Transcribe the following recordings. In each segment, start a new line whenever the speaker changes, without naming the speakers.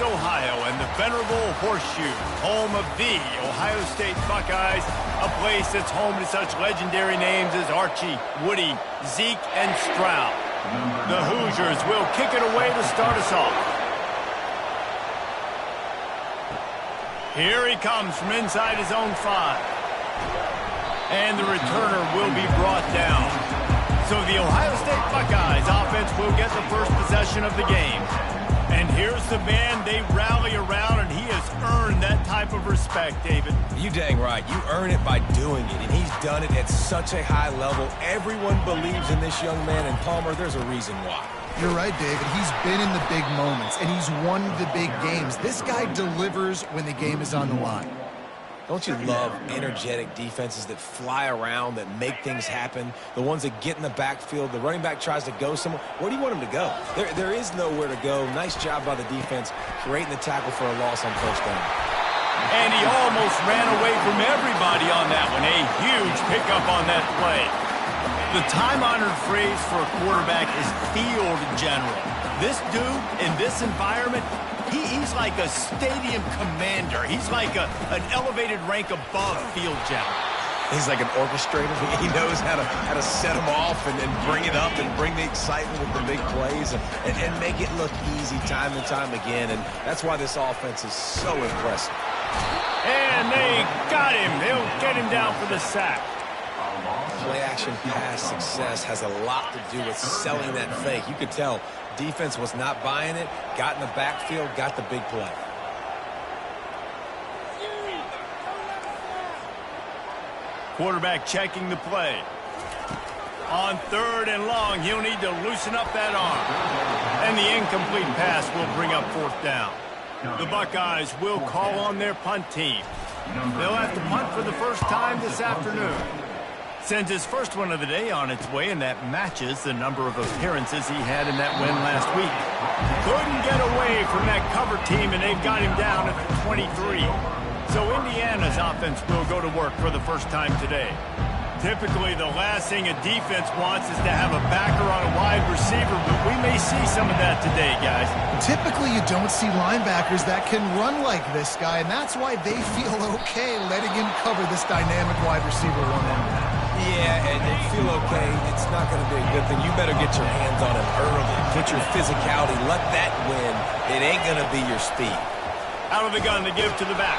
Ohio and the venerable Horseshoe, home of the Ohio State Buckeyes, a place that's home to such legendary names as Archie, Woody, Zeke, and Stroud. The Hoosiers will kick it away to start us off. Here he comes from inside his own 5. And the returner will be brought down. So the Ohio State Buckeyes offense will get the first possession of the game. And here's the man they rally around, and he has earned that type of respect, David.
You dang right. You earn it by doing it, and he's done it at such a high level. Everyone believes in this young man, and Palmer, there's a reason why.
You're right, David. He's been in the big moments, and he's won the big games. This guy delivers when the game is on the line.
Don't you love energetic defenses that fly around, that make things happen? The ones that get in the backfield, the running back tries to go somewhere. Where do you want him to go? There is nowhere to go. Nice job by the defense, creating the tackle for a loss on first down.
And he almost ran away from everybody on that one. A huge pickup on that play. The time-honored phrase for a quarterback is field general. This dude, in this environment, he's like a stadium commander. He's like an elevated rank above field general.
He's like an orchestrator. He knows how to set them off and bring it up and bring the excitement with the big plays and make it look easy time and time again. And that's why this offense is so impressive.
And they got him. They'll get him down for the sack.
Play-action pass success has a lot to do with selling that fake. You could tell defense was not buying it, got in the backfield, got the big play.
Quarterback checking the play. On 3rd and long, he'll need to loosen up that arm. And the incomplete pass will bring up 4th down. The Buckeyes will call on their punt team. They'll have to punt for the first time this afternoon. Sends his first one of the day on its way, and that matches the number of appearances he had in that win last week. Couldn't get away from that cover team, and they've got him down at the 23. So Indiana's offense will go to work for the first time today. Typically, the last thing a defense wants is to have a backer on a wide receiver, but we may see some of that today, guys.
Typically, you don't see linebackers that can run like this guy, and that's why they feel okay letting him cover this dynamic wide receiver one-on-one.
Yeah, and they feel okay. It's not going to be a good thing. You better get your hands on him early. Put your physicality. Let that win. It ain't going to be your speed.
Out of the gun to give to the back.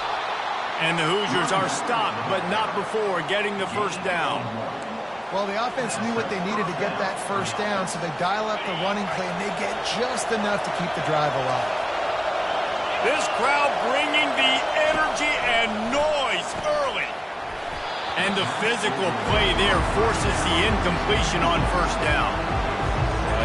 And the Hoosiers are stopped, but not before getting the first down.
Well, the offense knew what they needed to get that first down, so they dial up the running play, and they get just enough to keep the drive alive.
This crowd bringing the energy and noise early. And the physical play there forces the incompletion on first down.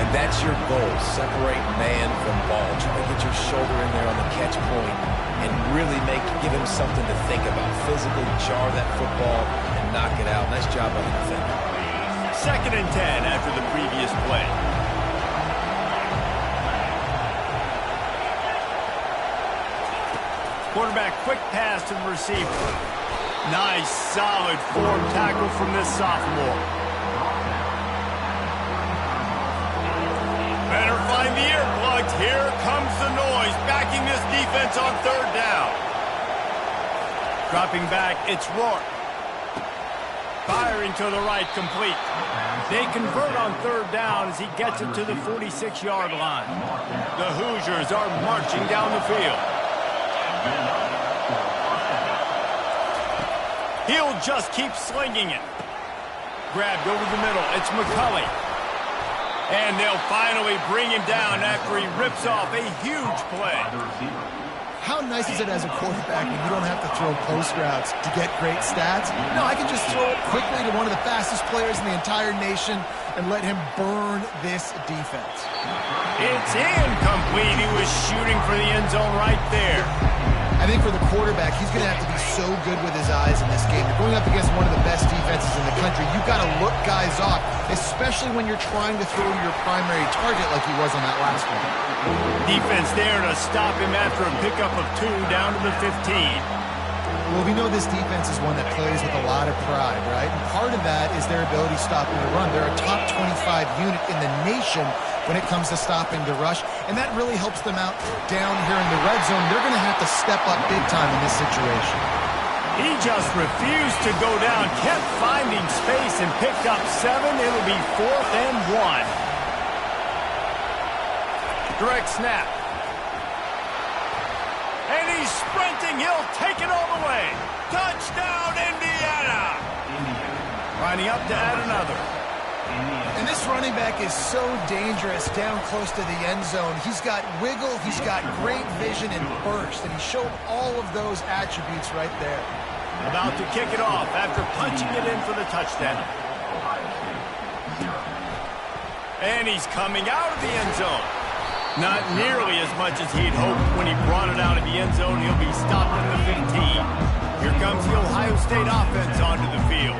And that's your goal, separate man from ball. Try to get your shoulder in there on the catch point and really give him something to think about. Physically jar that football and knock it out. Nice job by the defender.
2nd and 10 after the previous play. Quarterback quick pass to the receiver. Nice, solid form tackle from this sophomore. Better find the earplugs. Here comes the noise, backing this defense on 3rd down. Dropping back, it's Rourke. Firing to the right, complete. They convert on 3rd down as he gets it to the 46-yard line. The Hoosiers are marching down the field. He'll just keep slinging it. Grabbed over the middle. It's McCulley. And they'll finally bring him down after he rips off a huge play.
How nice is it as a quarterback when you don't have to throw post routes to get great stats? No, I can just throw it quickly to one of the fastest players in the entire nation and let him burn this defense.
It's incomplete. He was shooting for the end zone right there.
I think for the quarterback, he's going to have to be so good with his eyes in this game. You're going up against one of the best defenses in the country. You've got to look guys off, especially when you're trying to throw your primary target like he was on that last one.
Defense there to stop him after a pickup of 2 down to the 15.
Well, we know this defense is one that plays with a lot of pride, right? And part of that is their ability stopping the run. They're a top 25 unit in the nation when it comes to stopping the rush, and that really helps them out down here in the red zone. They're going to have to step up big time in this situation.
He just refused to go down, kept finding space and picked up 7. It'll be 4th and 1. Direct snap. And he's sprinting. He'll take it all the way. Touchdown, Indiana. Lining up to add another.
And this running back is so dangerous down close to the end zone. He's got wiggle, he's got great vision and burst, and he showed all of those attributes right there.
About to kick it off after punching it in for the touchdown. And he's coming out of the end zone. Not nearly as much as he'd hoped when he brought it out of the end zone. He'll be stopped at the 15. Here comes the Ohio State offense onto the field.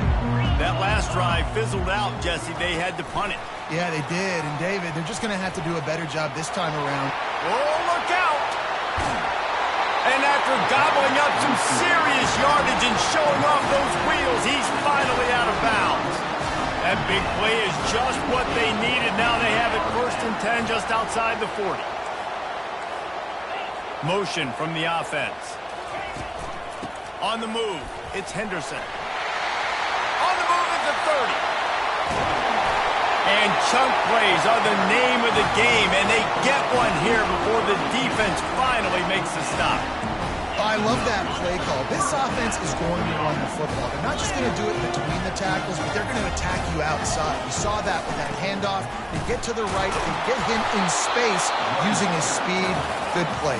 That last drive fizzled out, Jesse. They had to punt it.
Yeah, they did. And, David, they're just going to have to do a better job this time around.
Oh, look out! And after gobbling up some serious yardage and showing off those wheels, he's finally out of bounds. That big play is just what they needed. Now they have it 1st and 10 just outside the 40. Motion from the offense. On the move, it's Henderson. On the move at the 30. And chunk plays are the name of the game, and they get one here before the defense finally makes the stop.
I love that play call. This offense is going to run the football. They're not just going to do it between the tackles, but they're going to attack you outside. We saw that with that handoff. They get to the right, they get him in space using his speed. Good play.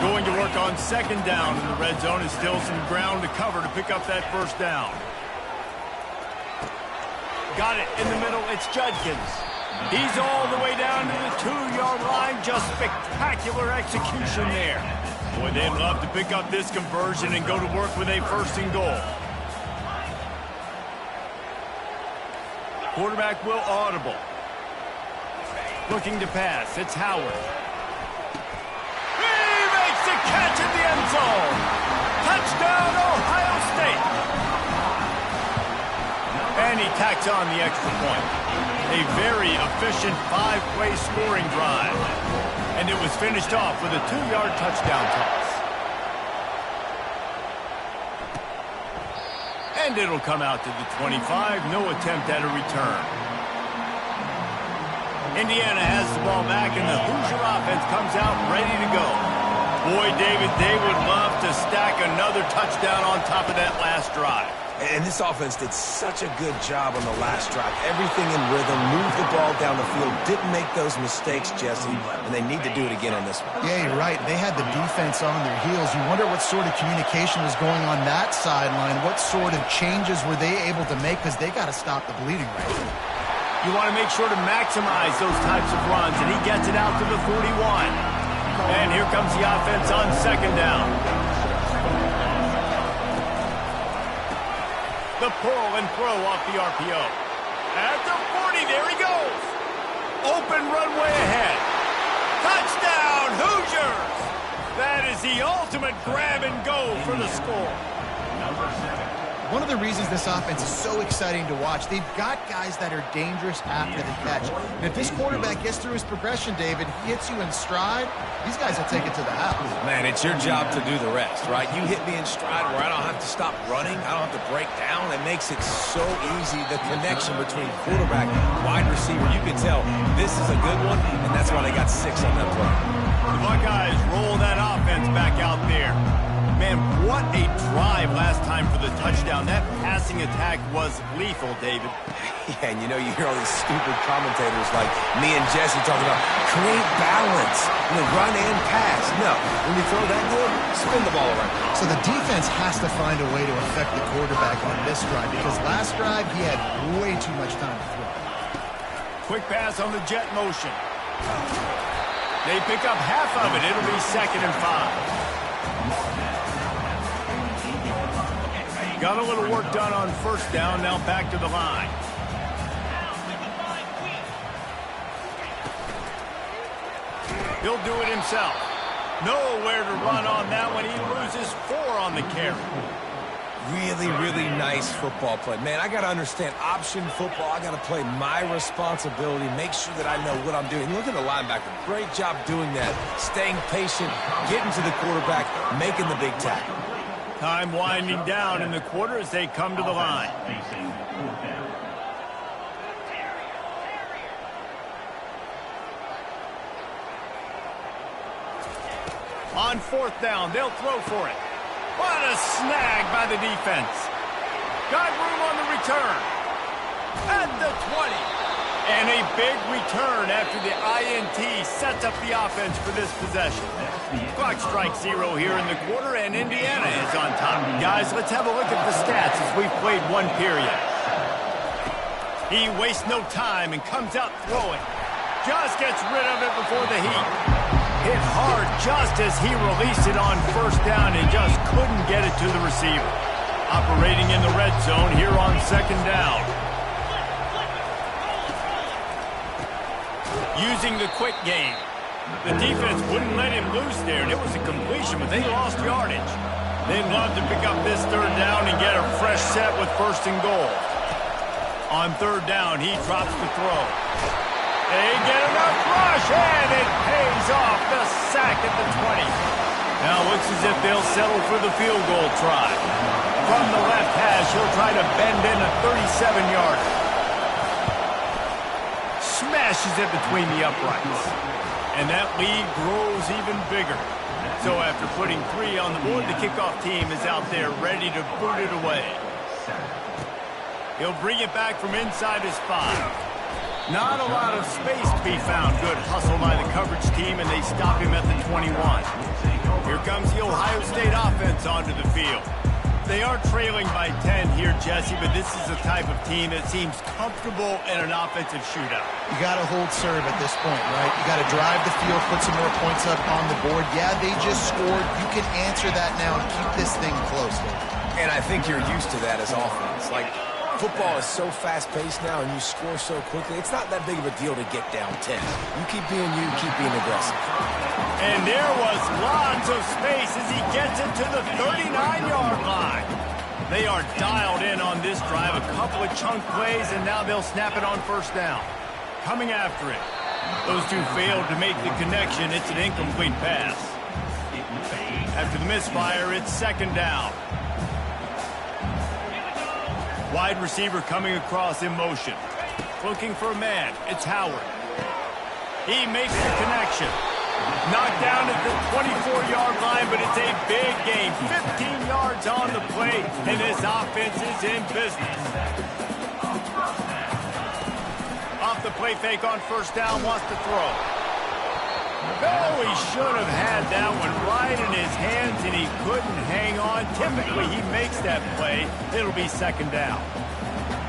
Going to work on 2nd down in the red zone. Is still some ground to cover to pick up that 1st down. Got it in the middle. It's Judkins. He's all the way down to the 2-yard line. Just spectacular execution there. Boy, they'd love to pick up this conversion and go to work with a 1st and goal. Quarterback will audible. Looking to pass. It's Howard. He makes the catch in the end zone. Touchdown, Ohio State. And he tacks on the extra point. A very efficient 5-play scoring drive. And it was finished off with a 2-yard touchdown toss. And it'll come out to the 25. No attempt at a return. Indiana has the ball back, and the Hoosier offense comes out ready to go. Boy, David, they would love to stack another touchdown on top of that last drive.
And this offense did such a good job on the last drive. Everything in rhythm, moved the ball down the field, didn't make those mistakes, Jesse, and they need to do it again on this one.
Yeah, you're right. They had the defense on their heels. You wonder what sort of communication was going on that sideline. What sort of changes were they able to make, because they got to stop the bleeding right now.
You want to make sure to maximize those types of runs, and he gets it out to the 41. And here comes the offense on 2nd down. The pull and throw off the RPO. At the 40, there he goes. Open runway ahead. Touchdown, Hoosiers! That is the ultimate grab and go for the score.
One of the reasons this offense is so exciting to watch, they've got guys that are dangerous after the catch. And if this quarterback gets through his progression, David, he hits you in stride, these guys will take it to the house.
Man, it's your job to do the rest, right? You hit me in stride where I don't have to stop running. I don't have to break down. It makes it so easy, the connection between quarterback and wide receiver. You can tell this is a good one, and that's why they got 6 on that play.
The Buckeyes roll that offense back out there. Man, what a drive last time for the touchdown. That passing attack was lethal, David.
Yeah, and you know, you hear all these stupid commentators like me and Jesse talking about create balance, run and pass. No, when you throw that good, spin the ball around.
So the defense has to find a way to affect the quarterback on this drive, because last drive he had way too much time to throw.
Quick pass on the jet motion. They pick up half of it. It'll be 2nd and 5. Got a little work done on 1st down. Now back to the line. He'll do it himself. Nowhere to run on that one. He loses 4 on the carry.
Really, really nice football play. Man, I got to understand option football. I got to play my responsibility, make sure that I know what I'm doing. Look at the linebacker. Great job doing that. Staying patient, getting to the quarterback, making the big tackle.
Time winding down in the quarter as they come to the line. On 4th down, they'll throw for it. What a snag by the defense. Got room on the return. At the 20. And a big return after the INT sets up the offense for this possession. Clock strikes 0 here in the quarter, and Indiana is on top. Guys, let's have a look at the stats as we've played 1 period. He wastes no time and comes out throwing. Just gets rid of it before the heat. Hit hard just as he released it on 1st down and just couldn't get it to the receiver. Operating in the red zone here on 2nd down. Using the quick game. The defense wouldn't let him loose there, and it was a completion, but they lost yardage. They'd love to pick up this 3rd down and get a fresh set with 1st and goal. On 3rd down, he drops the throw. They get enough rush, and it pays off the sack at the 20. Now looks as if they'll settle for the field goal try. From the left hash, he'll try to bend in a 37-yarder. Smashes it between the uprights. And that lead grows even bigger. So after putting 3 on the board, the kickoff team is out there ready to boot it away. He'll bring it back from inside his 5. Not a lot of space to be found. Good hustle by the coverage team, and they stop him at the 21. Here comes the Ohio State offense onto the field. They are trailing by 10 here, Jesse, but this is the type of team that seems comfortable in an offensive shootout.
You got to hold serve at this point, right? You got to drive the field, put some more points up on the board. Yeah, they just scored. You can answer that now and keep this thing close.
And I think you're used to that as offense. Like, football is so fast-paced now and you score so quickly, it's not that big of a deal to get down 10. You keep being you, keep being aggressive.
And there was lots of space as he gets it to the 39-yard line. They are dialed in on this drive. A couple of chunk plays, and now they'll snap it on 1st down. Coming after it. Those 2 failed to make the connection. It's an incomplete pass. After the misfire, it's 2nd down. Wide receiver coming across in motion. Looking for a man. It's Howard. He makes the connection. Knocked down at the 24-yard line, but it's a big gain. 15 yards on the play, and this offense is in business. Off the play fake on 1st down, wants to throw. Oh, he should have had that one right in his hands, and he couldn't hang on. Typically, he makes that play. It'll be 2nd down.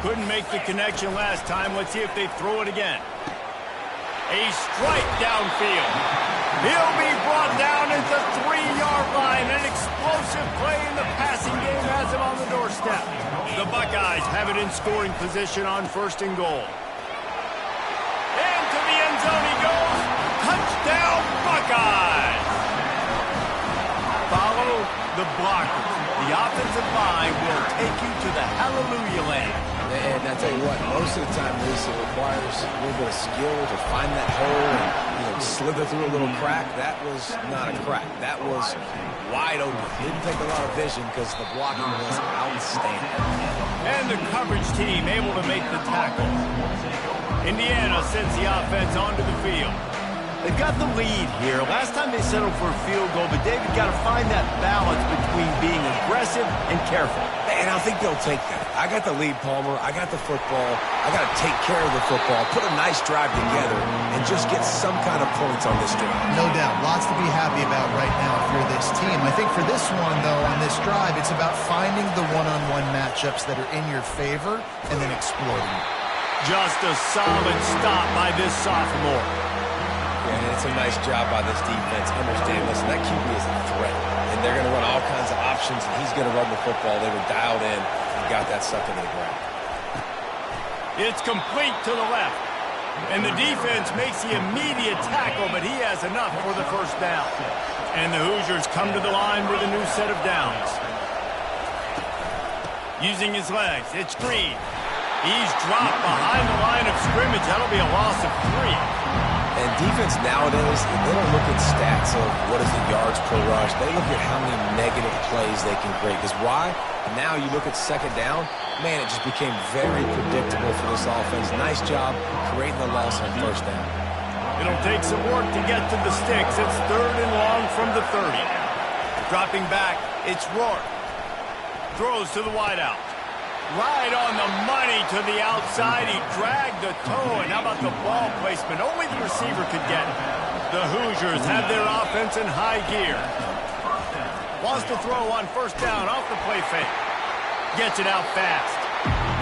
Couldn't make the connection last time. Let's see if they throw it again. A strike downfield. He'll be brought down at the 3-yard line. An explosive play in the passing game has him on the doorstep. The Buckeyes have it in scoring position on 1st and goal. Into the end zone he goes. Touchdown, Buckeyes! Follow the blockers. The offensive line will take you to the hallelujah land.
And I tell you what, most of the time, Lisa, it requires a little bit of skill to find that hole and slither through a little crack. That was not a crack. That was wide open. Didn't take a lot of vision because the blocking was outstanding.
And the coverage team able to make the tackle. Indiana sends the offense onto the field. They've got the lead here. Last time they settled for a field goal, but David got to find that balance between being aggressive and careful.
And I think they'll take that. I got the lead, Palmer. I got the football. I got to take care of the football, put a nice drive together, and just get some kind of points on this drive.
No doubt. Lots to be happy about right now if you're this team. I think for this one, though, on this drive, it's about finding the one-on-one matchups that are in your favor and then exploiting it.
Just a solid stop by this sophomore.
And it's a nice job by this defense. Understand, listen, that QB is a threat. And they're going to run all kinds of options, and he's going to run the football. They were dialed in and got that sucker to the ground.
It's complete to the left. And the defense makes the immediate tackle, but he has enough for the first down. And the Hoosiers come to the line with a new set of downs. Using his legs, it's Green. He's dropped behind the line of scrimmage. That'll be a loss of 3.
And defense nowadays, they don't look at stats of what is the yards per rush. They look at how many negative plays they can create. Because why? Now you look at second down, man, it just became very predictable for this offense. Nice job creating the loss on first down.
It'll take some work to get to the sticks. It's 3rd and long from the 30. Dropping back, it's Rourke. Throws to the wideout. Right on the money to the outside. He dragged the toe, and how about the ball placement? Only the receiver could get it. The Hoosiers have their offense in high gear. Wants to throw on first down off the play fake. Gets it out fast.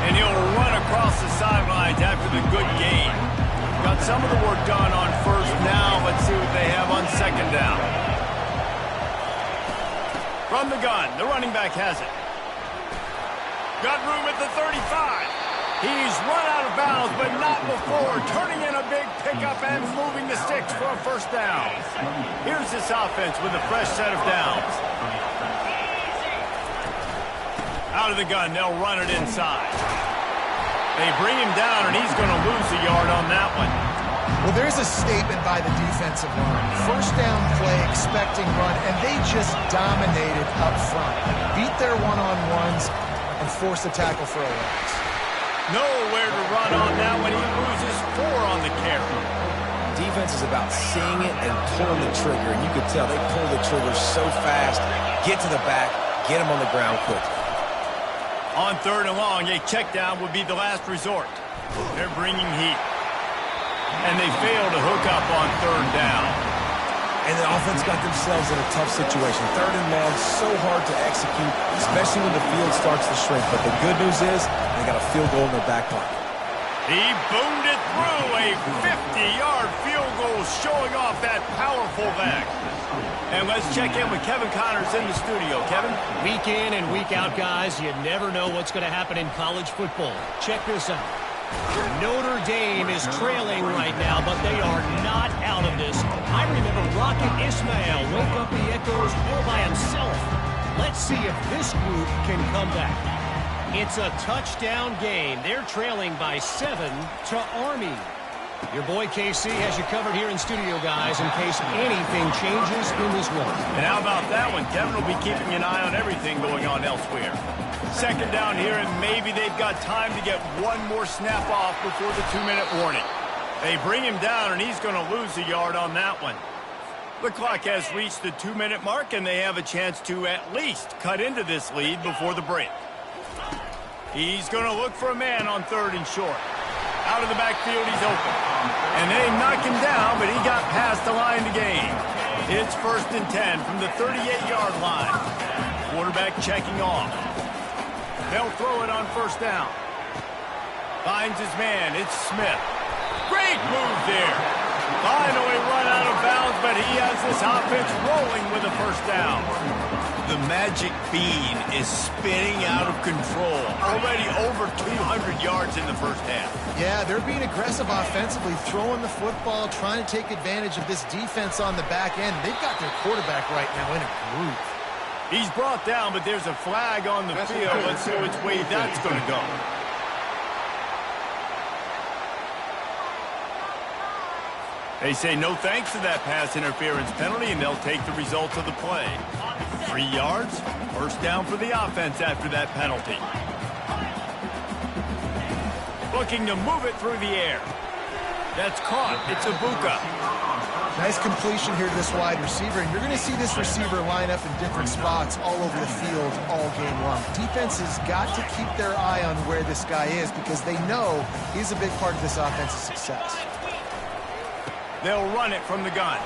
And he'll run across the sidelines after the good gain. Got some of the work done on first down. Let's see what they have on second down. From the gun, the running back has it. Got room at the 35. He's run out of bounds, but not before. Turning in a big pickup and moving the sticks for a first down. Here's this offense with a fresh set of downs. Out of the gun, they'll run it inside. They bring him down, and he's going to lose a yard on that one.
Well, there's a statement by the defensive line. First down play, expecting run, and they just dominated up front. Beat their one-on-ones and force a tackle for a loss.
Nowhere to run on that when he loses 4 on the carry.
Defense is about seeing it and pulling the trigger, and you could tell they pull the trigger so fast, get to the back, get him on the ground quickly.
On 3rd and long, a check down would be the last resort. They're bringing heat. And they fail to hook up on 3rd down.
And the offense got themselves in a tough situation. 3rd and long, so hard to execute, especially when the field starts to shrink. But the good news is they got a field goal in their back pocket.
He boomed it through. A 50-yard field goal showing off that powerful leg. And let's check in with Kevin Connors in the studio. Kevin?
Week in and week out, guys, you never know what's going to happen in college football. Check this out. Notre Dame is trailing right now, but they are not out of this. I remember Rocket Ismail wake up the Echoes all by himself. Let's see if this group can come back. It's a touchdown game. They're trailing by 7 to Army. Your boy KC has you covered here in studio, guys, in case anything changes in this one.
And how about that one? Kevin will be keeping an eye on everything going on elsewhere. Second down here, and maybe they've got time to get one more snap off before the 2-minute warning. They bring him down, and he's going to lose a yard on that one. The clock has reached the 2-minute mark, and they have a chance to at least cut into this lead before the break. He's going to look for a man on 3rd and short. Out of the backfield, he's open. And they knock him down, but he got past the line to gain. It's 1st and 10 from the 38-yard line. Quarterback checking off. They'll throw it on first down. Finds his man. It's Smith. Great move there. Finally run out of bounds, but he has this offense rolling with a first down. The magic bean is spinning out of control. Already over 200 yards in the first half.
Yeah, they're being aggressive offensively, throwing the football, trying to take advantage of this defense on the back end. They've got their quarterback right now in a groove.
He's brought down, but there's a flag on the field. Let's see which way that's going to go. They say no thanks to that pass interference penalty, and they'll take the results of the play. 3 yards, first down for the offense after that penalty. Looking to move it through the air. That's caught. It's Ibuka.
Nice completion here to this wide receiver, and you're going to see this receiver line up in different spots all over the field all game long. Defense has got to keep their eye on where this guy is because they know he's a big part of this offense's success.
They'll run it from the gun.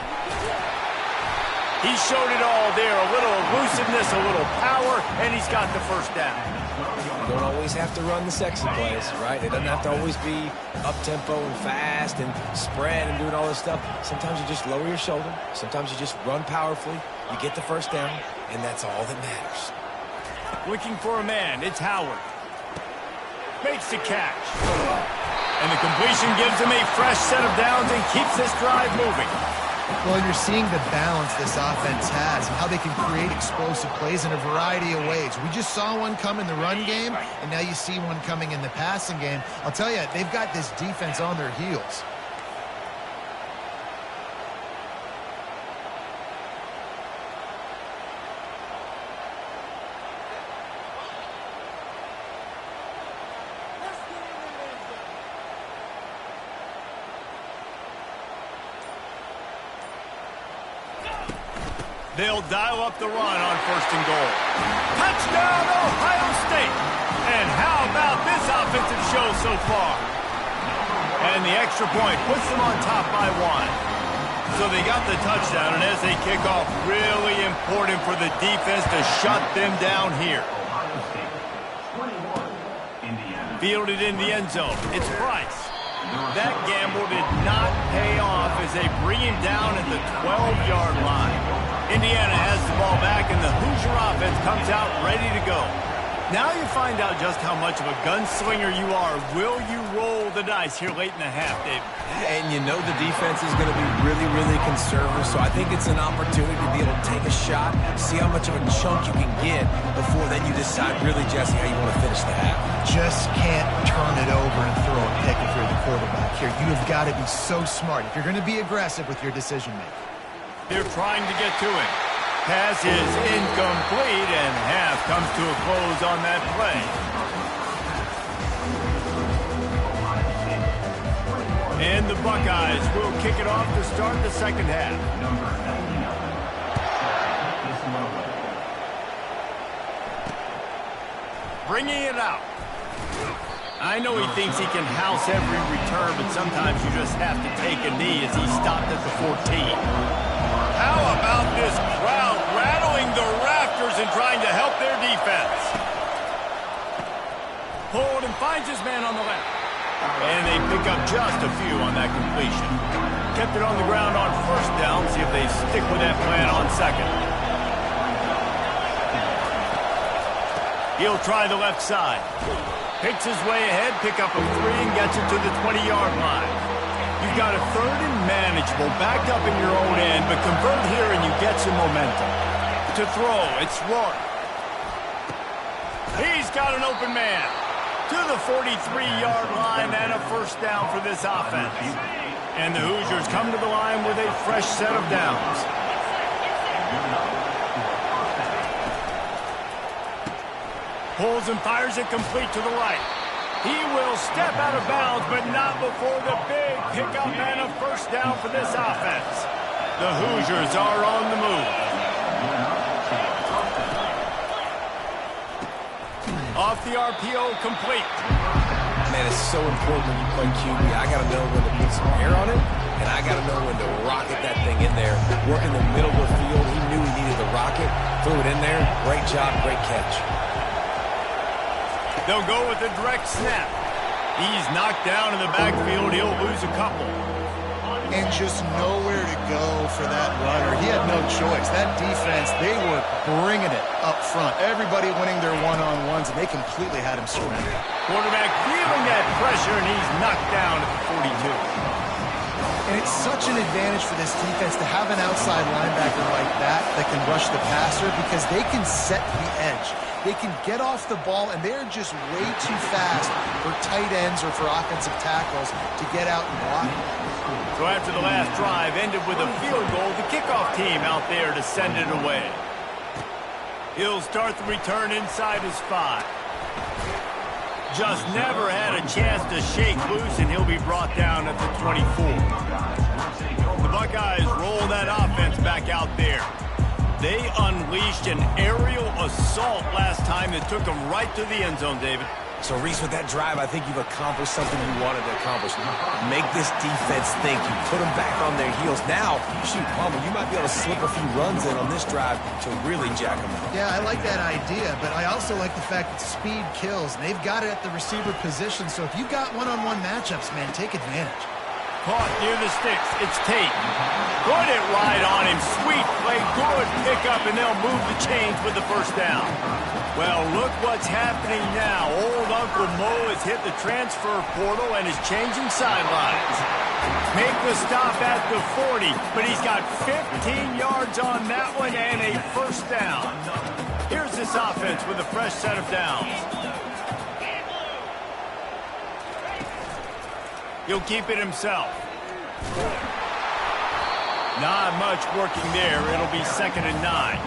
He showed it all there. A little elusiveness, a little power, and he's got the first down.
You don't always have to run the sexy plays, right? It doesn't have to always be up-tempo and fast and spread and doing all this stuff. Sometimes you just lower your shoulder. Sometimes you just run powerfully. You get the first down, and that's all that matters.
Looking for a man. It's Howard. Makes the catch. And the completion gives him a fresh set of downs and keeps this drive moving.
Well, you're seeing the balance this offense has and how they can create explosive plays in a variety of ways. We just saw one come in the run game, and now you see one coming in the passing game. I'll tell you, they've got this defense on their heels.
They'll dial up the run on 1st and goal. Touchdown, Ohio State! And how about this offensive show so far? And the extra point puts them on top by 1. So they got the touchdown, and as they kick off, really important for the defense to shut them down here. Fielded in the end zone. It's Price. That gamble did not pay off as they bring him down at the 12-yard line. Indiana has the ball back, and the Hoosier offense comes out ready to go. Now you find out just how much of a gunslinger you are. Will you roll the dice here late in the half, David?
And you know the defense is going to be really, really conservative, so I think it's an opportunity to be able to take a shot, see how much of a chunk you can get before then you decide really, Jesse, how you want to finish the half.
Just can't turn it over and throw a pick if you're the quarterback here. You have got to be so smart if you're going to be aggressive with your decision-making.
They're trying to get to it. Pass is incomplete, and half comes to a close on that play. And the Buckeyes will kick it off to start the second half. Bringing it out. I know he thinks he can house every return, but sometimes you just have to take a knee as he stopped at the 14. How about this crowd rattling the rafters and trying to help their defense? Pulled and finds his man on the left. And they pick up just a few on that completion. Kept it on the ground on 1st down. See if they stick with that plan on 2nd. He'll try the left side. Picks his way ahead, pick up a 3, and gets it to the 20-yard line. You've got a 3rd and manageable, backed up in your own end, but convert here and you get some momentum. To throw, it's Rourke. He's got an open man. To the 43-yard line and a 1st down for this offense. And the Hoosiers come to the line with a fresh set of downs. Pulls and fires it complete to the right. He will step out of bounds, but not before the big pickup and a 1st down for this offense. The Hoosiers are on the move. Off the RPO, complete.
Man, it's so important when you play QB. I got to know when to put some air on it, and I got to know when to rocket that thing in there. Work in the middle of the field. He knew he needed the rocket. Threw it in there. Great job, great catch.
They'll go with a direct snap. He's knocked down in the backfield. He'll lose a couple.
And just nowhere to go for that runner. He had no choice. That defense, they were bringing it up front. Everybody winning their one-on-ones, and they completely had him surrendered.
Quarterback feeling that pressure, and he's knocked down at the 42.
And it's such an advantage for this defense to have an outside linebacker like that can rush the passer because they can set the edge. They can get off the ball, and they're just way too fast for tight ends or for offensive tackles to get out and block.
So after the last drive ended with a field goal, the kickoff team out there to send it away. He'll start the return inside his 5. Just never had a chance to shake loose, and he'll be brought down at the 24. The Buckeyes roll that offense back out there. They unleashed an aerial assault last time that took them right to the end zone, David.
So, Reese, with that drive, I think you've accomplished something you wanted to accomplish. Make this defense think. You put them back on their heels. Now, shoot, Palmer, you might be able to slip a few runs in on this drive to really jack them up.
Yeah, I like that idea, but I also like the fact that speed kills, and they've got it at the receiver position. So if you've got one-on-one matchups, man, take advantage.
caught near the sticks. It's Tate. Put it right on him. Sweet play. Good pickup, and they'll move the chains with the first down. Well, look what's happening now. Old Uncle Mo has hit the transfer portal and is changing sidelines. Make the stop at the 40, but he's got 15 yards on that one and a first down. Here's this offense with a fresh set of downs. He'll keep it himself. Not much working there. It'll be 2nd and 9.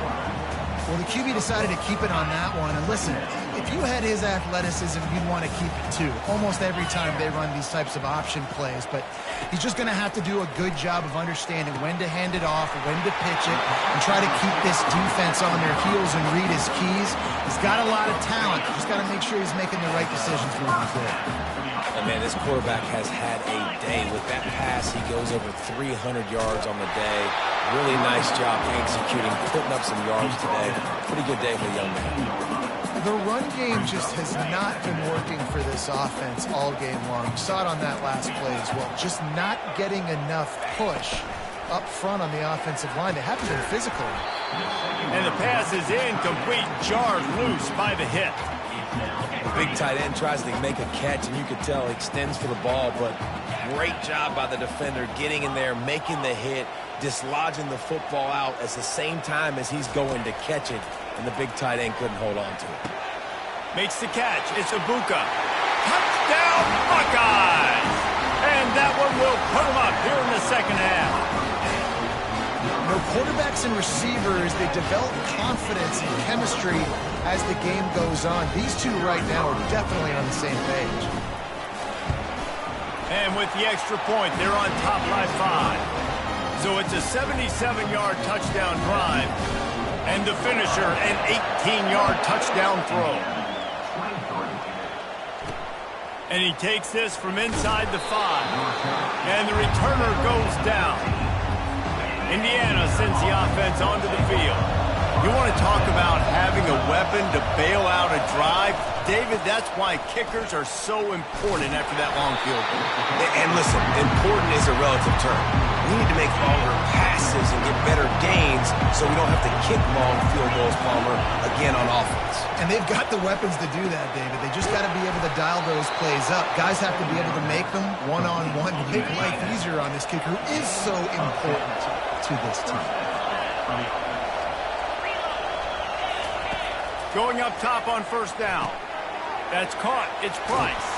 Well, the QB decided to keep it on that one. And listen, if you had his athleticism, you'd want to keep it too. Almost every time they run these types of option plays. But he's just going to have to do a good job of understanding when to hand it off, when to pitch it, and try to keep this defense on their heels and read his keys. He's got a lot of talent. Just got to make sure he's making the right decisions moving forward.
And man, this quarterback has had a day. With that pass, he goes over 300 yards on the day. Really nice job executing, putting up some yards today. Pretty good day for the young man.
The run game just has not been working for this offense all game long. You saw it on that last play as well. Just not getting enough push up front on the offensive line. They haven't been physical.
And the pass is incomplete, jarred loose by the hit.
The big tight end tries to make a catch, and you could tell he extends for the ball, but great job by the defender getting in there, making the hit, dislodging the football out at the same time as he's going to catch it, and the big tight end couldn't hold on to it.
Makes the catch. It's Ibuka. Touchdown, Buckeyes! And that one will put them up here in the second half.
You know, quarterbacks and receivers, they develop confidence and chemistry as the game goes on. These two right now are definitely on the same page.
And with the extra point, they're on top by 5. So it's a 77-yard touchdown drive. And the finisher, an 18-yard touchdown throw. And he takes this from inside the 5. And the returner goes down. Indiana sends the offense onto the field. You want to talk about having a weapon to bail out a drive? David, that's why kickers are so important after that long field goal.
And listen, important is a relative term. We need to make longer passes and get better gains so we don't have to kick long field goals, Palmer, again on offense.
And they've got the weapons to do that, David. They just got to be able to dial those plays up. Guys have to be able to make them one-on-one to make life easier on this kicker, who is so important to this team.
Going up top on first down. That's caught. It's Price.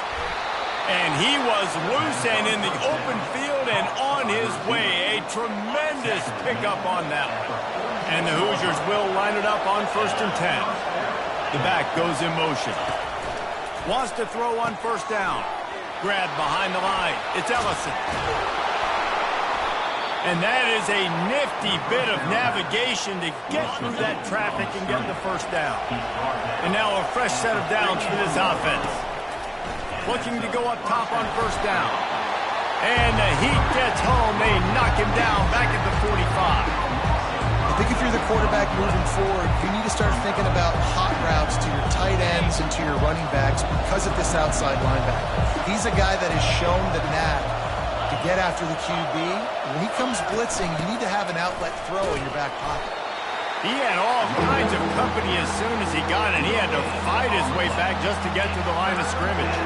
And he was loose and in the open field and on his way. A tremendous pickup on that one. And the Hoosiers will line it up on 1st and 10. The back goes in motion. Wants to throw on first down. Grabbed behind the line. It's Ellison. And that is a nifty bit of navigation to get through that traffic and get the first down. And now a fresh set of downs for this offense. Looking to go up top on first down. And the heat gets home. They knock him down back at the 45.
I think if you're the quarterback moving forward, you need to start thinking about hot routes to your tight ends and to your running backs because of this outside linebacker. He's a guy that has shown the knack to get after the QB. When he comes blitzing, you need to have an outlet throw in your back pocket.
He had all kinds of company as soon as he got it. He had to fight his way back just to get to the line of scrimmage.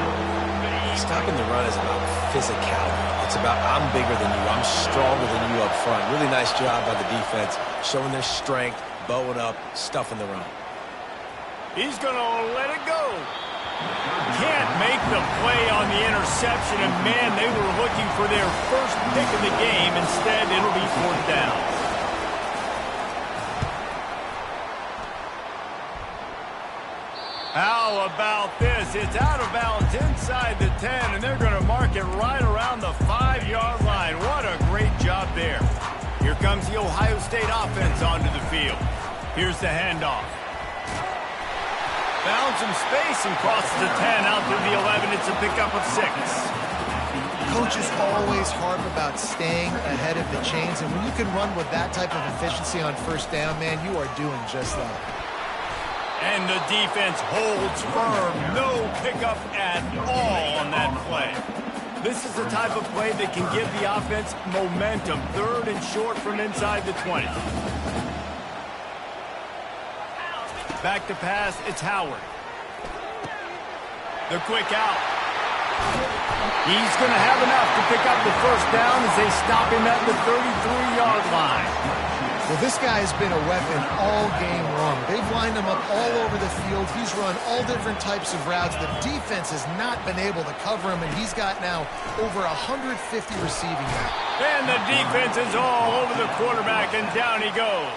Stopping the run is about physicality. It's about I'm bigger than you. I'm stronger than you up front. Really nice job by the defense, showing their strength, bowing up, stuffing the run.
He's going to let it go. Can't make the play on the interception, and man, they were looking for their first pick of the game. Instead, it'll be 4th down. How about this? It's out of bounds inside the 10, and they're going to mark it right around the 5-yard line. What a great job there. Here comes the Ohio State offense onto the field. Here's the handoff. Found some space and crosses the 10 out to the 11. It's a pickup of 6.
Coaches always harp about staying ahead of the chains, and when you can run with that type of efficiency on first down, man, you are doing just that.
And the defense holds firm. No pickup at all on that play. This is the type of play that can give the offense momentum. 3rd and short from inside the 20. Back to pass, it's Howard. The quick out. He's going to have enough to pick up the first down as they stop him at the 33-yard line.
Well, this guy has been a weapon all game long. They've lined him up all over the field. He's run all different types of routes. The defense has not been able to cover him, and he's got now over 150 receiving yards.
And the defense is all over the quarterback, and down he goes.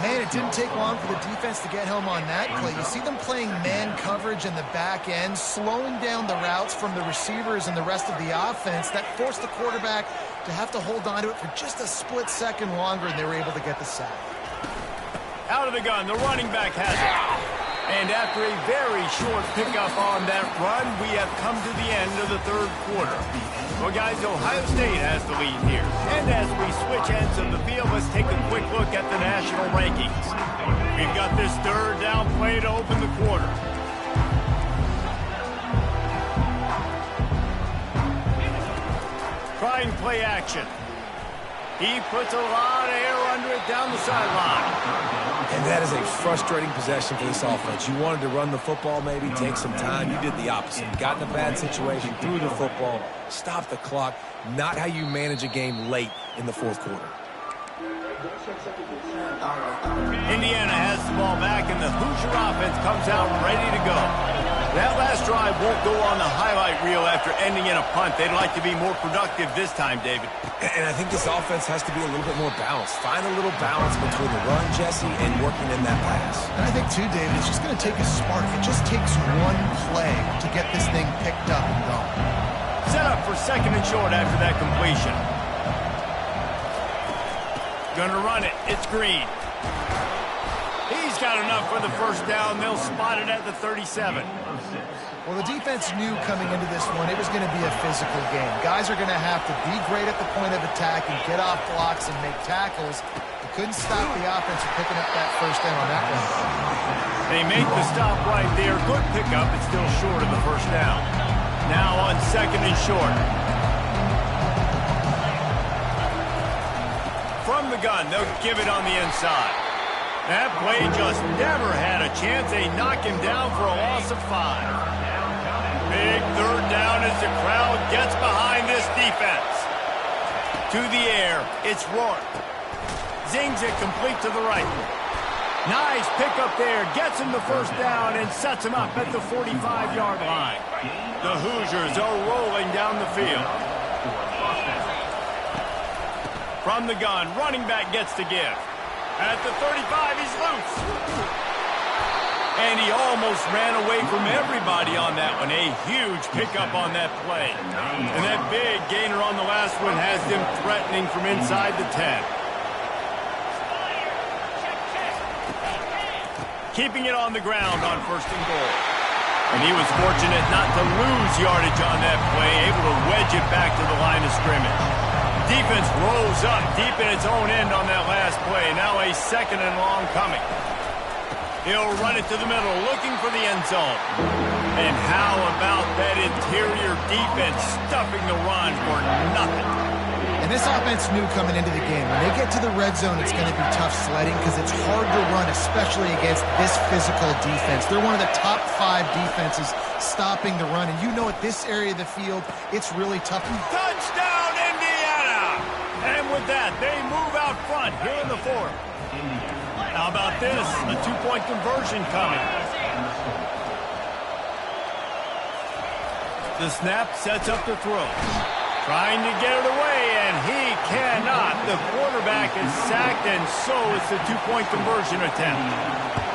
Man, it didn't take long for the defense to get home on that play. You see them playing man coverage in the back end, slowing down the routes from the receivers and the rest of the offense. That forced the quarterback to have to hold on to it for just a split second longer, and they were able to get the sack.
Out of the gun, the running back has it. And after a very short pickup on that run, we have come to the end of the 3rd quarter. Well, guys, Ohio State has the lead here. And as we switch ends of the field, let's take a quick look at the national rankings. We've got this 3rd down play to open the quarter. Trying play action. He puts a lot of air under it down the sideline.
And that is a frustrating possession for this offense. You wanted to run the football, maybe take some time. You did the opposite. You got in a bad situation, threw the football, stopped the clock. Not how you manage a game late in the 4th quarter.
Indiana has the ball back, and the Hoosier offense comes out ready to go. That last drive won't go on the highlight reel after ending in a punt. They'd like to be more productive this time, David.
And I think this offense has to be a little bit more balanced. Find a little balance between the run, Jesse, and working in that pass.
And I think, too, David, it's just going to take a spark. It just takes one play to get this thing picked up and going.
Set up for 2nd and short after that completion. Gonna run it. It's Green. He's got enough for the first down. They'll spot it at the 37.
Well, the defense knew coming into this one it was going to be a physical game. Guys are going to have to be great at the point of attack and get off blocks and make tackles. They couldn't stop the offense from picking up that first down on that one.
They make the stop right there. Good pickup. It's still short of the first down. Now on 2nd and short. From the gun, they'll give it on the inside. That play just never had a chance. They knock him down for a loss of 5. Big 3rd down as the crowd gets behind this defense. To the air, it's Rourke. Zings it complete to the right. Nice pickup there. Gets him the first down and sets him up at the 45-yard line. The Hoosiers are rolling down the field. From the gun, running back gets to give. At the 35, he's loose. And he almost ran away from everybody on that one. A huge pickup on that play. And that big gainer on the last one has them threatening from inside the 10. Keeping it on the ground on 1st and goal. And he was fortunate not to lose yardage on that play, able to wedge it back to the line of scrimmage. Defense rolls up deep in its own end on that last play. Now a 2nd and long coming. He'll run it to the middle, looking for the end zone. And how about that interior defense stuffing the run for nothing?
And this offense knew coming into the game, when they get to the red zone, it's going to be tough sledding because it's hard to run, especially against this physical defense. They're one of the top 5 defenses stopping the run. And you know at this area of the field, it's really tough.
Touchdown, Indiana! And with that, they move out front here in the 4th. How about this? A 2-point conversion coming. The snap sets up the throw. Trying to get it away, and he cannot. The quarterback is sacked, and so is the 2-point conversion attempt.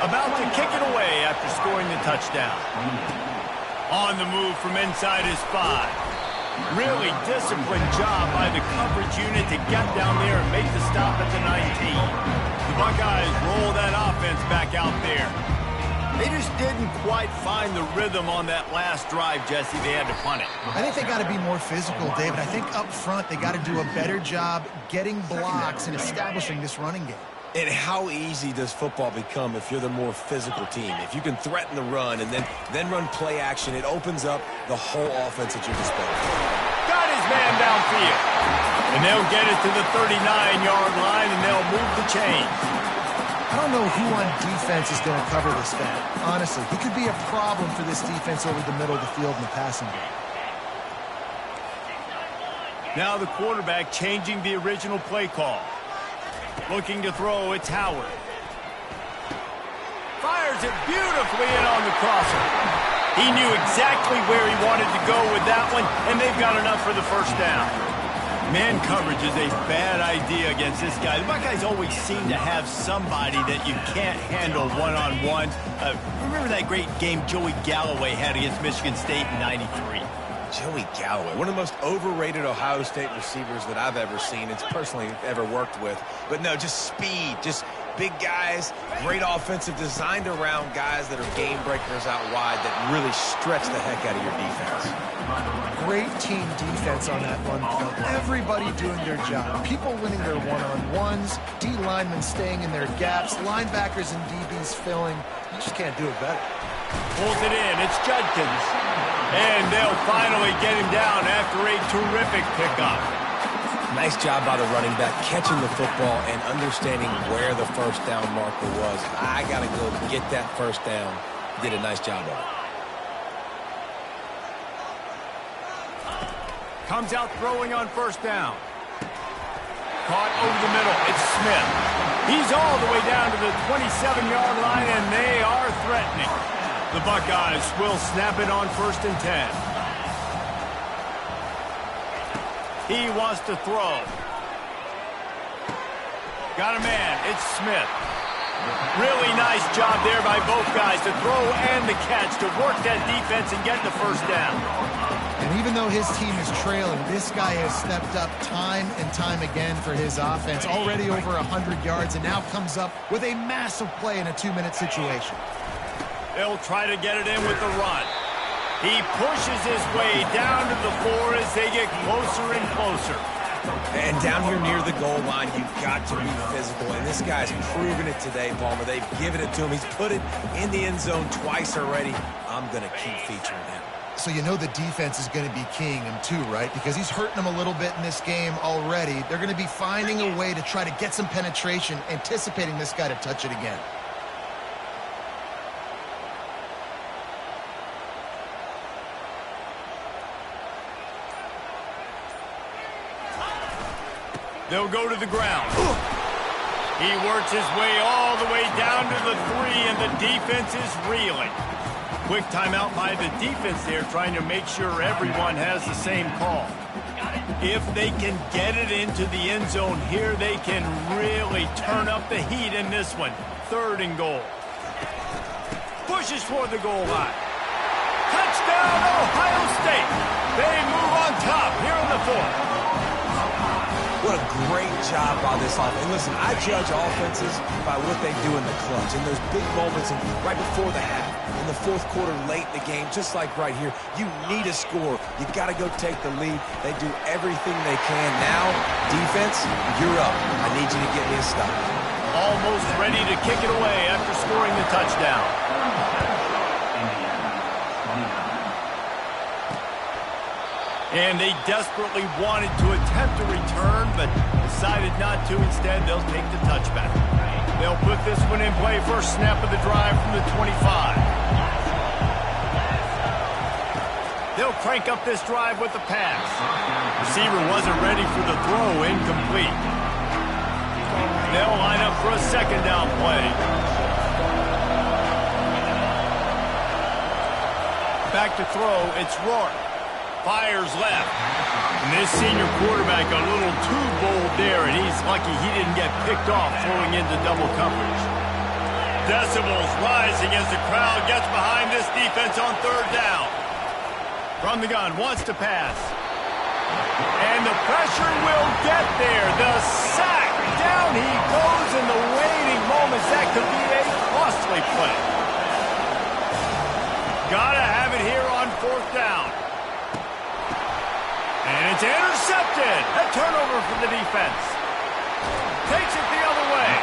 About to kick it away after scoring the touchdown. On the move from inside his 5. Really disciplined job by the coverage unit to get down there and make the stop at the 19. The Buckeyes roll that offense back out there. They just didn't quite find the rhythm on that last drive, Jesse. They had to punt it.
I think they got to be more physical, David. I think up front they got to do a better job getting blocks and establishing this running game.
And how easy does football become if you're the more physical team? If you can threaten the run and then run play action, it opens up the whole offense at your disposal.
Got his man downfield. And they'll get it to the 39-yard line, and they'll move the chains.
I don't know who on defense is going to cover this guy. Honestly, he could be a problem for this defense over the middle of the field in the passing game.
Now the quarterback changing the original play call. Looking to throw, it's Howard. Fires it beautifully in on the crosser. He knew exactly where he wanted to go with that one, and they've got enough for the first down. Man coverage is a bad idea against this guy. The Buckeyes always seem to have somebody that you can't handle one-on-one. Remember that great game Joey Galloway had against Michigan State in '93?
Joey Galloway, one of the most overrated Ohio State receivers that I've ever seen. It's personally ever worked with. But no, just speed, just big guys, great offensive, designed around guys that are game breakers out wide that really stretch the heck out of your defense.
Great team defense on that run play. Everybody doing their job. People winning their one-on-ones, D linemen staying in their gaps, linebackers and DBs filling. You just can't do it better.
Pulls it in. It's Judkins. And they'll finally get him down after a terrific pickup.
Nice job by the running back, catching the football and understanding where the first down marker was. I got to go get that first down. Did a nice job of it.
Comes out throwing on first down. Caught over the middle. It's Smith. He's all the way down to the 27-yard line, and they are threatening. The Buckeyes will snap it on 1st and 10. He wants to throw. Got a man. It's Smith. Really nice job there by both guys to throw and the catch to work that defense and get the first down.
And even though his team is trailing, this guy has stepped up time and time again for his offense. Already over 100 yards and now comes up with a massive play in a 2-minute situation.
They'll try to get it in with the run. He pushes his way down to the 4 as they get closer and closer.
And down here near the goal line, you've got to be physical. And this guy's proven it today, Palmer. They've given it to him. He's put it in the end zone twice already. I'm going to keep featuring him.
So you know the defense is going to be keying him too, right? Because he's hurting them a little bit in this game already. They're going to be finding a way to try to get some penetration, anticipating this guy to touch it again.
They'll go to the ground. He works his way all the way down to the 3, and the defense is reeling. Quick timeout by the defense there, trying to make sure everyone has the same call. If they can get it into the end zone here, they can really turn up the heat in this one. 3rd and goal. Pushes for the goal line. Touchdown, Ohio State. They move on top here in the 4th.
What a great job by this offense. And listen, I judge offenses by what they do in the clutch. In those big moments and right before the half, in the 4th quarter, late in the game, just like right here, you need a score. You got to go take the lead. They do everything they can. Now, defense, you're up. I need you to get me a stop.
Almost ready to kick it away after scoring the touchdown. And they desperately wanted to attempt a return, but decided not to. Instead, they'll take the touchback. They'll put this one in play. First snap of the drive from the 25. They'll crank up this drive with the pass. Receiver wasn't ready for the throw, incomplete. They'll line up for a 2nd down play. Back to throw, it's Rourke. Fires left. And this senior quarterback a little too bold there, and he's lucky he didn't get picked off throwing into double coverage. Decibels rising as the crowd gets behind this defense on 3rd down. From the gun, wants to pass. And the pressure will get there. The sack. Down he goes in the waiting moments. That could be a costly play. Gotta have it here on 4th down. And it's intercepted. A turnover for the defense. Takes it the other way.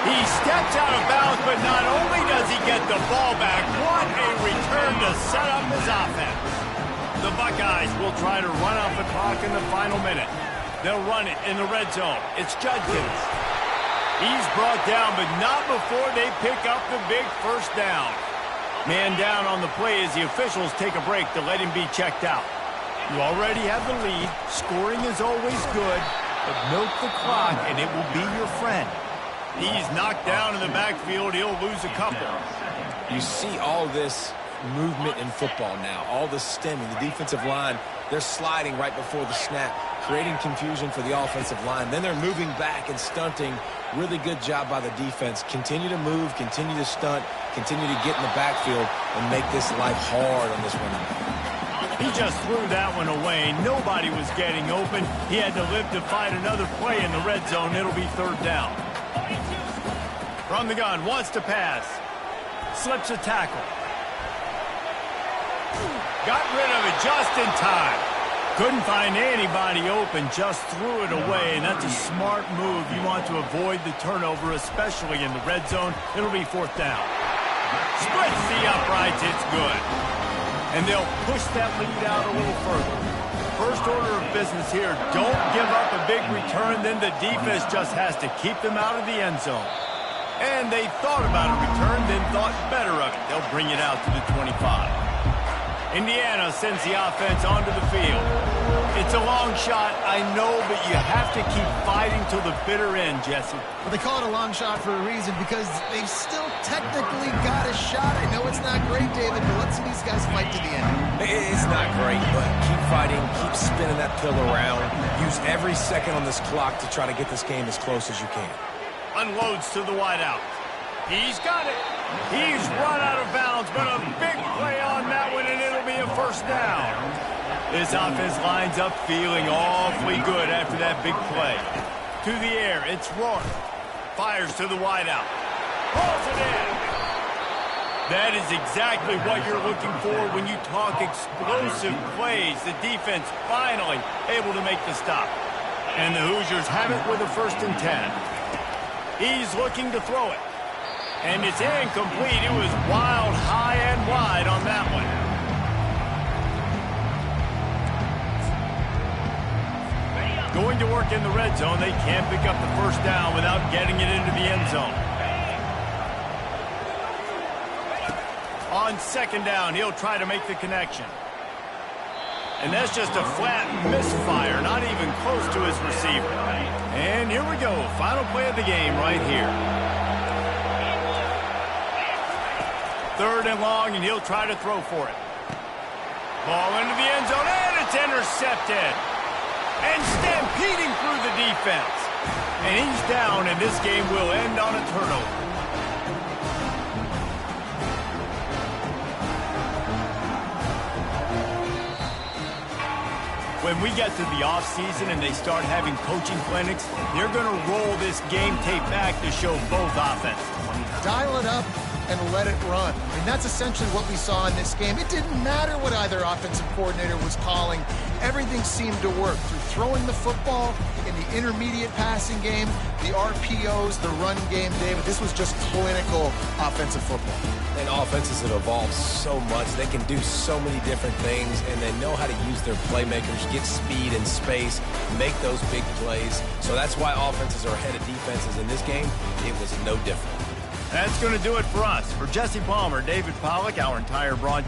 He steps out of bounds, but not only does he get the ball back, what a return to set up his offense. The Buckeyes will try to run off the clock in the final minute. They'll run it in the red zone. It's Judkins. He's brought down, but not before they pick up the big first down. Man down on the play as the officials take a break to let him be checked out. You already have the lead. Scoring is always good, but milk the clock and it will be your friend. He's knocked down in the backfield. He'll lose a couple.
You see all this movement in football now, all the stemming, the defensive line, they're sliding right before the snap, creating confusion for the offensive line. Then they're moving back and stunting. Really good job by the defense. Continue to move, continue to stunt, continue to get in the backfield and make this life hard on this running back.
He just threw that one away. Nobody was getting open. He had to live to fight another play in the red zone. It'll be third down. From the gun, wants to pass. Slips a tackle. Got rid of it just in time. Couldn't find anybody open, just threw it away, and that's a smart move. You want to avoid the turnover, especially in the red zone. It'll be fourth down. Splits the uprights, it's good. And they'll push that lead out a little further. First order of business here, don't give up a big return, then the defense just has to keep them out of the end zone. And they thought about a return, then thought better of it. They'll bring it out to the 25. Indiana sends the offense onto the field. It's a long shot, I know, but you have to keep fighting till the bitter end, Jesse.
Well, they call it a long shot for a reason because they've still technically got a shot. I know it's not great, David, but let's see these guys fight to the end.
It's not great, but keep fighting, keep spinning that pill around. Use every second on this clock to try to get this game as close as you can.
Unloads to the wideout. He's got it. He's run out of bounds, but a big play on that one, and it'll be a first down. This offense lines up feeling awfully good after that big play. To the air, it's Rourke. Fires to the wideout. Pulls it in. That is exactly what you're looking for when you talk explosive plays. The defense finally able to make the stop. And the Hoosiers have it with a 1st and 10. He's looking to throw it. And it's incomplete. It was wild, high, and wide on that one. Going to work in the red zone. They can't pick up the first down without getting it into the end zone. On 2nd down, he'll try to make the connection. And that's just a flat misfire, not even close to his receiver. And here we go. Final play of the game right here. 3rd and long, and he'll try to throw for it. Ball into the end zone, and it's intercepted. And stampeding through the defense. And he's down, and this game will end on a turnover. When we get to the offseason and they start having coaching clinics, they're going to roll this game tape back to show both offenses.
Dial it up and let it run. I mean, that's essentially what we saw in this game. It didn't matter what either offensive coordinator was calling. Everything seemed to work through throwing the football in the intermediate passing game, the RPOs, the run game, David. This was just clinical offensive football.
And offenses have evolved so much. They can do so many different things, and they know how to use their playmakers, get speed and space, make those big plays. So that's why offenses are ahead of defenses in this game. It was no different.
That's going to do it for us. For Jesse Palmer, David Pollack, our entire broadcast.